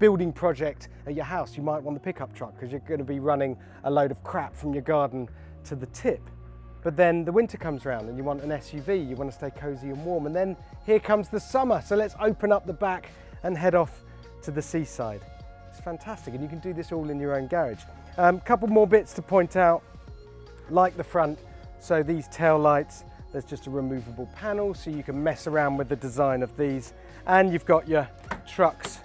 building project at your house, you might want the pickup truck because you're going to be running a load of crap from your garden to the tip. But then the winter comes around and you want an SUV, you want to stay cozy and warm, and then here comes the summer. So let's open up the back and head off to the seaside. It's fantastic, and you can do this all in your own garage. Couple more bits to point out, like the front. So these tail lights, there's just a removable panel, so you can mess around with the design of these. And you've got your truck's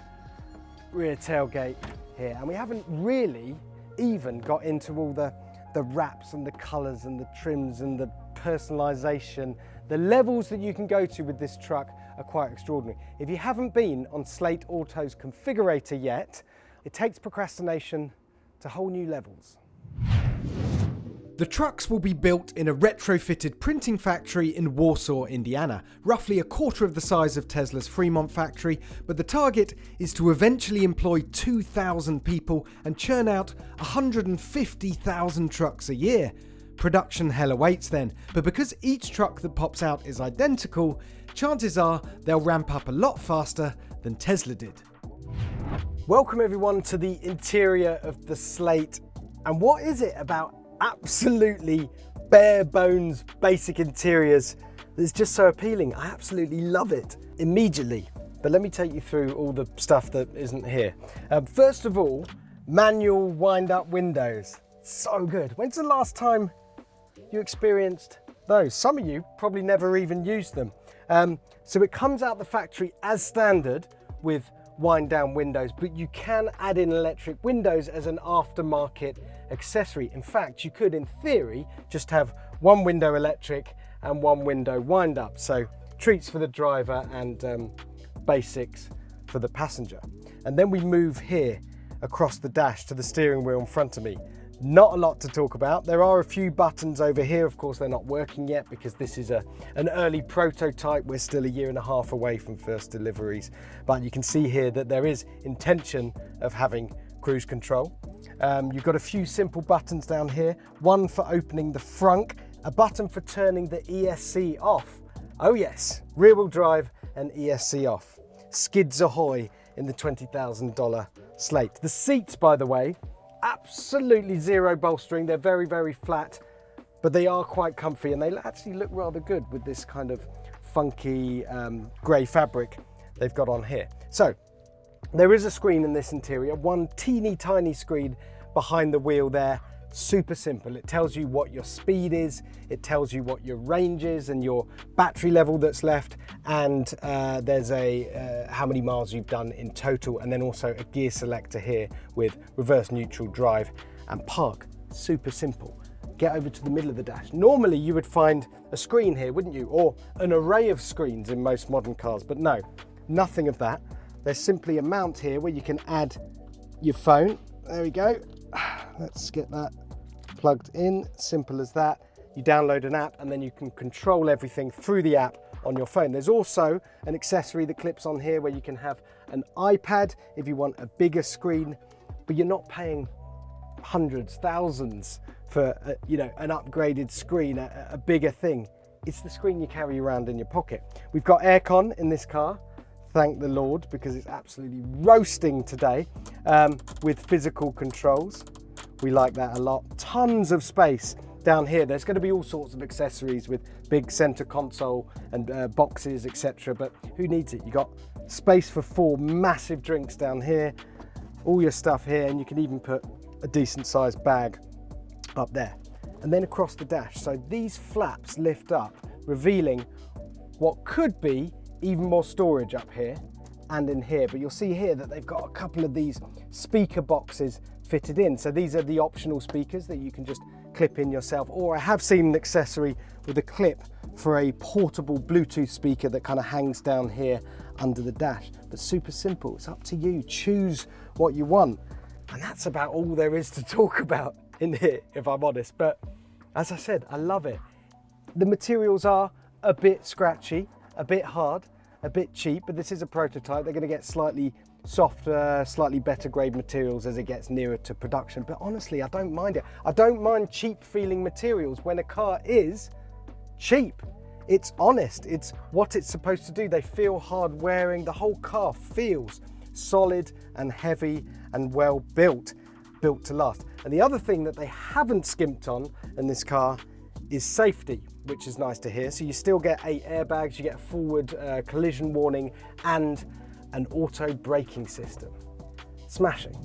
rear tailgate here. And we haven't really even got into all the wraps and the colors and the trims and the personalization. The levels that you can go to with this truck are quite extraordinary. If you haven't been on Slate Auto's configurator yet, it takes procrastination to whole new levels. The trucks will be built in a retrofitted printing factory in Warsaw, Indiana, roughly a quarter of the size of Tesla's Fremont factory, but the target is to eventually employ 2,000 people and churn out 150,000 trucks a year. Production hell awaits then, but because each truck that pops out is identical, chances are they'll ramp up a lot faster than Tesla did. Welcome everyone to the interior of the Slate. And what is it about absolutely bare bones basic interiors that's just so appealing? I absolutely love it immediately. But let me take you through all the stuff that isn't here. First of all, manual wind-up windows. So good. When's the last time you experienced those? Some of you probably never even used them. So it comes out the factory as standard with wind down windows, but you can add in electric windows as an aftermarket accessory. In fact, you could, in theory, just have one window electric and one window wind up. So treats for the driver and basics for the passenger. And then we move here across the dash to the steering wheel in front of me. Not a lot to talk about. There are a few buttons over here. Of course, they're not working yet because this is an early prototype. We're still a year and a half away from first deliveries. But you can see here that there is intention of having cruise control. You've got a few simple buttons down here. One for opening the frunk, a button for turning the ESC off. Oh yes, rear wheel drive and ESC off. Skids ahoy in the $20,000 Slate. The seats, by the way, absolutely zero bolstering. They're very, very flat, but they are quite comfy and they actually look rather good with this kind of funky grey fabric they've got on here. So there is a screen in this interior, one teeny tiny screen behind the wheel there. Super simple. It tells you what your speed is, it tells you what your range is and your battery level that's left, and there's a how many miles you've done in total, and then also a gear selector here with reverse, neutral, drive and park. Super simple. Get over to the middle of the dash. Normally you would find a screen here, wouldn't you? Or an array of screens in most modern cars, but no, nothing of that. There's simply a mount here where you can add your phone. There we go. Let's get that plugged in, simple as that. You download an app and then you can control everything through the app on your phone. There's also an accessory that clips on here where you can have an iPad if you want a bigger screen, but you're not paying hundreds, thousands for an upgraded screen, a bigger thing. It's the screen you carry around in your pocket. We've got aircon in this car. Thank the Lord, because it's absolutely roasting today, with physical controls. We like that a lot. Tons of space down here. There's going to be all sorts of accessories with big center console and boxes, etc. But who needs it? You got space for 4 massive drinks down here, all your stuff here, and you can even put a decent sized bag up there. And then across the dash. So these flaps lift up, revealing what could be even more storage up here and in here. But you'll see here that they've got a couple of these speaker boxes fitted in. So these are the optional speakers that you can just clip in yourself, or I have seen an accessory with a clip for a portable Bluetooth speaker that kind of hangs down here under the dash. But super simple, it's up to you, choose what you want. And that's about all there is to talk about in here, if I'm honest. But as I said, I love it. The materials are a bit scratchy, a bit hard, a bit cheap, but this is a prototype. They're going to get slightly softer, slightly better grade materials as it gets nearer to production. But honestly, I don't mind it. I don't mind cheap feeling materials when a car is cheap. It's honest. It's what it's supposed to do. They feel hard wearing. The whole car feels solid and heavy and well built to last. And the other thing that they haven't skimped on in this car is safety, which is nice to hear. So you still get 8 airbags, you get a forward collision warning and an auto braking system. Smashing.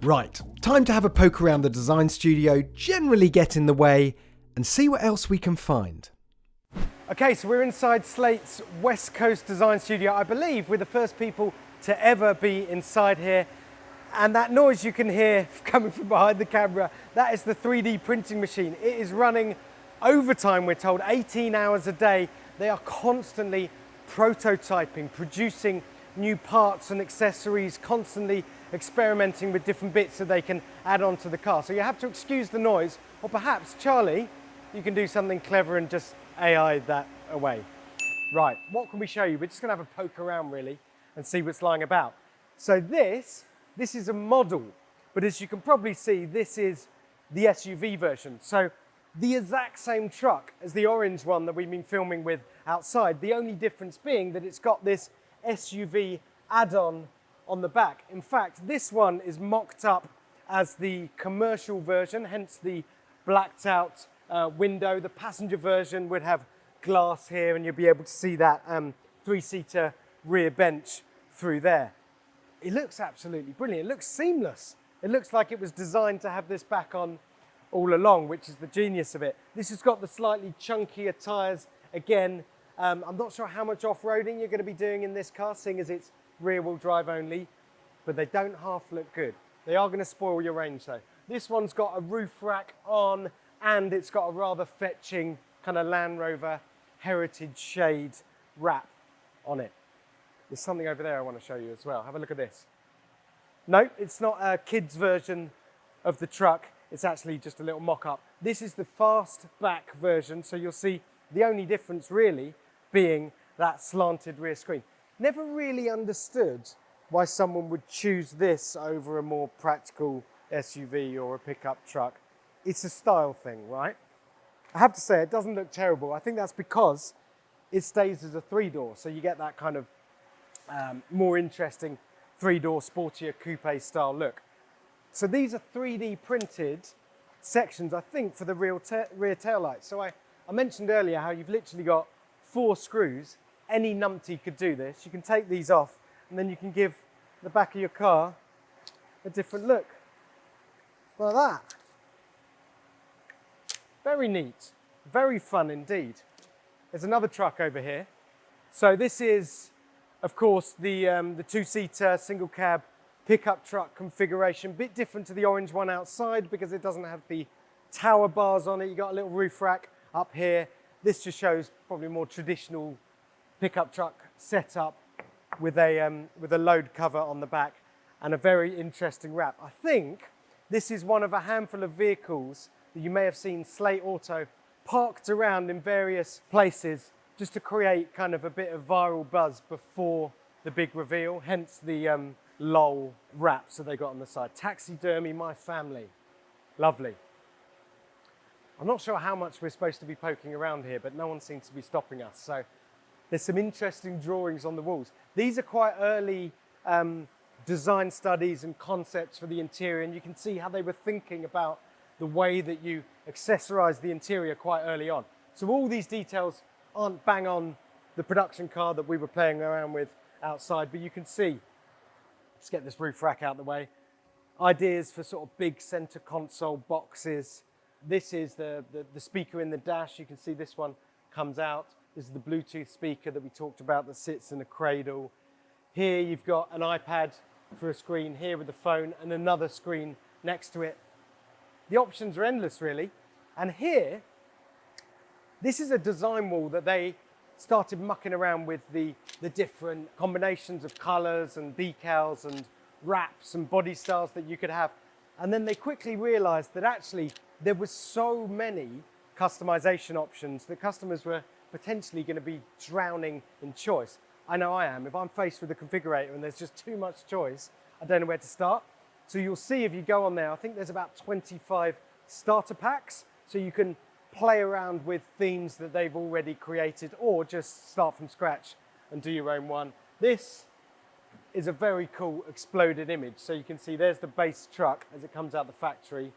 Right, time to have a poke around the design studio, generally get in the way and see what else we can find. Okay, so we're inside Slate's West Coast design studio. I believe we're the first people to ever be inside here. And that noise you can hear coming from behind the camera, that is the 3D printing machine. It is running overtime, we're told, 18 hours a day. They are constantly prototyping, producing new parts and accessories, constantly experimenting with different bits that they can add onto the car. So you have to excuse the noise, or perhaps, Charlie, you can do something clever and just AI that away. Right, what can we show you? We're just gonna have a poke around really and see what's lying about. So this is a model, but as you can probably see, this is the SUV version. So the exact same truck as the orange one that we've been filming with outside. The only difference being that it's got this SUV add-on on the back. In fact, this one is mocked up as the commercial version, hence the blacked out window. The passenger version would have glass here and you'll be able to see that 3-seater rear bench through there. It looks absolutely brilliant. It looks seamless. It looks like it was designed to have this back on all along, which is the genius of it. This has got the slightly chunkier tyres. Again, I'm not sure how much off-roading you're going to be doing in this car, seeing as it's rear-wheel drive only, but they don't half look good. They are going to spoil your range though. This one's got a roof rack on, and it's got a rather fetching kind of Land Rover heritage shade wrap on it. There's something over there I want to show you as well. Have a look at this. No, it's not a kid's version of the truck. It's actually just a little mock-up. This is the Fastback version, so you'll see the only difference really being that slanted rear screen. Never really understood why someone would choose this over a more practical SUV or a pickup truck. It's a style thing, right? I have to say, it doesn't look terrible. I think that's because it stays as a 3-door, so you get that kind of more interesting 3-door sportier coupe style look. So these are 3D printed sections, I think, for the rear taillights. So I mentioned earlier how you've literally got 4 screws. Any numpty could do this. You can take these off and then you can give the back of your car a different look. Like that. Very neat, very fun indeed. There's another truck over here. So this is, of course, the 2-seater single cab pickup truck configuration. Bit different to the orange one outside because it doesn't have the tower bars on it. You got a little roof rack up here. This just shows probably more traditional pickup truck setup with a load cover on the back and a very interesting wrap. I think this is one of a handful of vehicles that you may have seen Slate Auto parked around in various places just to create kind of a bit of viral buzz before the big reveal, hence the LOL wraps that they got on the side. Taxidermy, my family. Lovely. I'm not sure how much we're supposed to be poking around here, but no one seems to be stopping us. So there's some interesting drawings on the walls. These are quite early design studies and concepts for the interior, and you can see how they were thinking about the way that you accessorize the interior quite early on. So all these details aren't bang on the production car that we were playing around with outside, but you can see, let's get this roof rack out of the way, ideas for sort of big center console boxes. This is the speaker in the dash. You can see this one comes out. This is the Bluetooth speaker that we talked about that sits in a cradle. Here you've got an iPad for a screen, here with the phone and another screen next to it. The options are endless really. And here, this is a design wall that they started mucking around with the different combinations of colors and decals and wraps and body styles that you could have. And then they quickly realized that actually there were so many customization options that customers were potentially going to be drowning in choice. I know I am. If I'm faced with a configurator and there's just too much choice, I don't know where to start. So you'll see if you go on there, I think there's about 25 starter packs. So you can play around with themes that they've already created or just start from scratch and do your own one. This is a very cool exploded image. So you can see there's the base truck as it comes out the factory.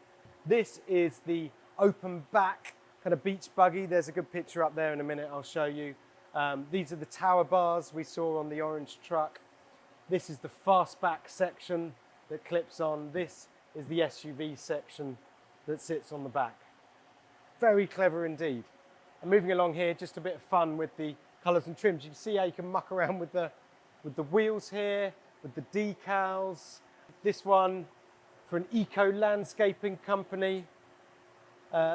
This is the open back kind of beach buggy. There's a good picture up there in a minute, I'll show you. These are the tower bars we saw on the orange truck. This is the fastback section that clips on. This is the SUV section that sits on the back. Very clever indeed. And moving along here, just a bit of fun with the colours and trims. You can see how you can muck around with the wheels here, with the decals. This one for an eco landscaping company.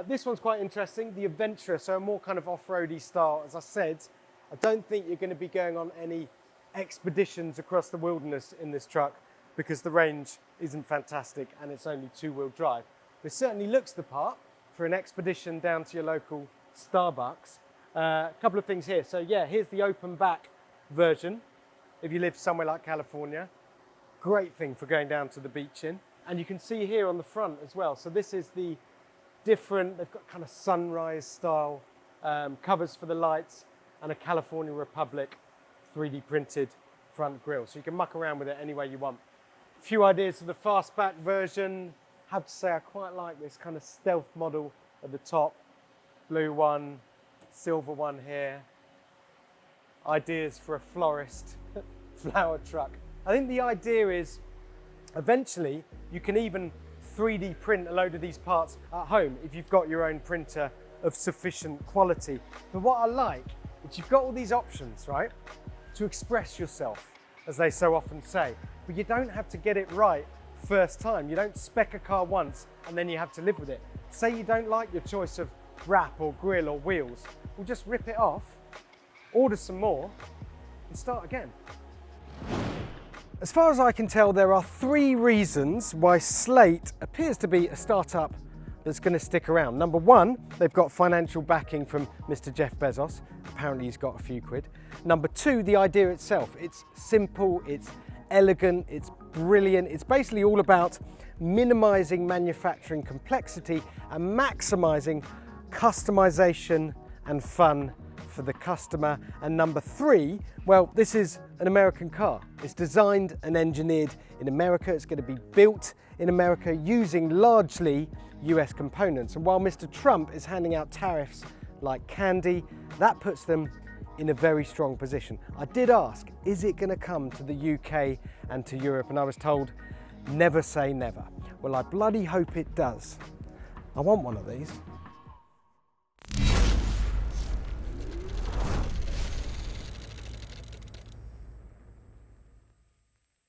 This one's quite interesting, the Adventurer, so a more kind of off-roady style. As I said, I don't think you're going to be going on any expeditions across the wilderness in this truck because the range isn't fantastic and it's only two-wheel drive. But it certainly looks the part for an expedition down to your local Starbucks. A couple of things here. So yeah, here's the open back version. If you live somewhere like California, great thing for going down to the beach in. And you can see here on the front as well. So this is the different, they've got kind of sunrise style covers for the lights and a California Republic 3D printed front grille. So you can muck around with it any way you want. A few ideas for the fastback version. I have to say I quite like this kind of stealth model at the top. Blue one, silver one here. Ideas for a florist flower truck. I think the idea is eventually you can even 3D print a load of these parts at home if you've got your own printer of sufficient quality. But what I like is you've got all these options, right, to express yourself, as they so often say, but you don't have to get it right first time. You don't spec a car once and then you have to live with it. Say you don't like your choice of wrap or grille or wheels, well, just rip it off, order some more and start again. As far as I can tell, there are 3 reasons why Slate appears to be a startup that's going to stick around. Number 1, they've got financial backing from Mr. Jeff Bezos. Apparently he's got a few quid. Number 2, the idea itself. It's simple, it's elegant, it's brilliant. It's basically all about minimizing manufacturing complexity and maximizing customization and fun for the customer. And number 3, well, this is an American car. It's designed and engineered in America. It's going to be built in America using largely US components. And while Mr. Trump is handing out tariffs like candy, that puts them in a very strong position. I did ask, is it going to come to the UK and to Europe? And I was told, never say never. Well, I bloody hope it does. I want one of these.